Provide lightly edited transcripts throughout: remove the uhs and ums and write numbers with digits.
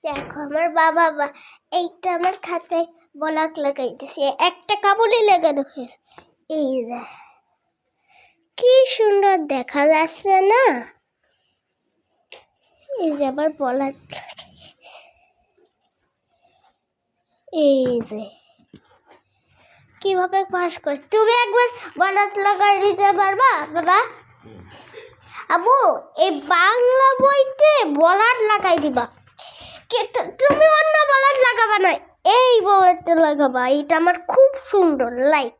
দেখো আমার বাবা এইটা আমার খাতায় বলাক লাগাইতেছে, একটা কাবুলি লাগানো হয়েছে। এই যে কি সুন্দর দেখা যাচ্ছে না? এই যে আবার বলাক, এই যে কিভাবে পাস কর। তুমি একবার বলাক লাগাই দিতে পারবা বাবা? আবু এই বাংলা বইতে বলার লাগাই দিবা, তুমি অন্য বলার লাগাবা না, এই বলারটা লাগাবা। এটা আমার খুব সুন্দর লাইক,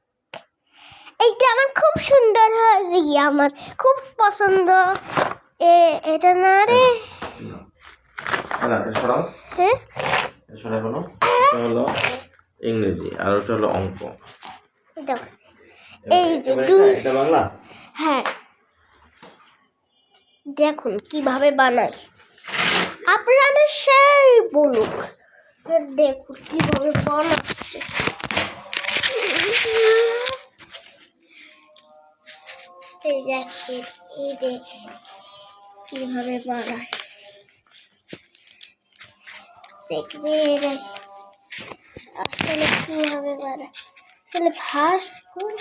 এইটা আমার খুব সুন্দর হয়েছে, আমার খুব পছন্দ। এটা না রে, হ্যাঁ ইংরেজি আর ওটা হলো অঙ্ক। এই যে দুই, বাংলা। হ্যাঁ দেখুন কিভাবে বানাই, আপনারা সেই বলুক। দেখুন কিভাবে বানাচ্ছে, এই দেখেন, এই দেখেন কিভাবে বানায়, দেখবেন আসলে কিভাবে বানায়। আসলে ফার্স্ট করে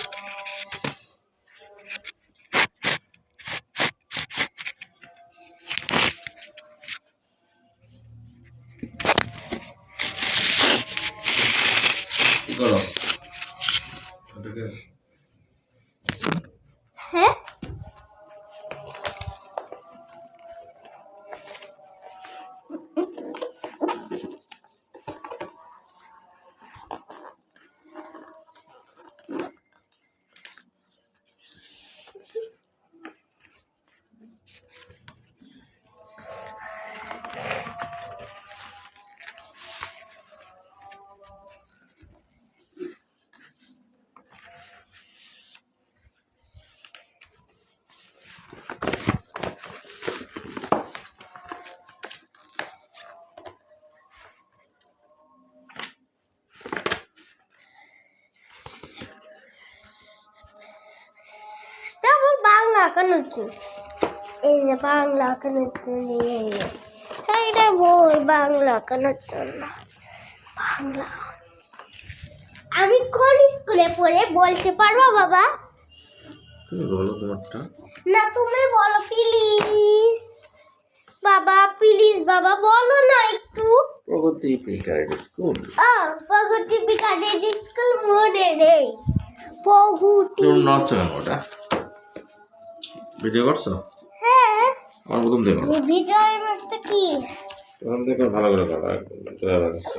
হ্যাঁ বাংলা আঁকানোর, এই যে বাংলা আঁকানোর জন্য, এইটা বই বাংলা আঁকানোর জন্য। বাংলা আমি কোন স্কুলে পড়ে বলতে পারবো বাবা? তুমি বলো তোমারটা। না তুমি বলো প্লিজ বাবা, প্লিজ বাবা বলো না একটু। প্রগতি প্রিকারেড স্কুল। প্রগতি প্রিকারেড স্কুল মনে নেই। প্রগতি তোর নড়ছে কেন ওটা? ভিডিও করছো? হ্যাঁ আমার প্রথম দেখো। ভিডিওর মধ্যে কি? প্রথম থেকে ভালো করে করো, একদম চলে যাচ্ছে।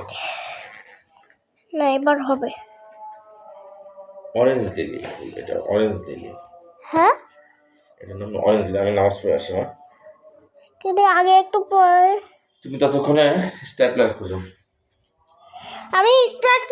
না এবার হবে। অরেঞ্জ লিলি, এটা অরেঞ্জ লিলি। হ্যাঁ এটার নাম অরেঞ্জ লিলি। আমি নামাজ পড়ে আসি। কিন্তু আগে একটু পরে তুমি ততক্ষণে স্ট্যাপলার খোঁজো। আমি স্টার্ট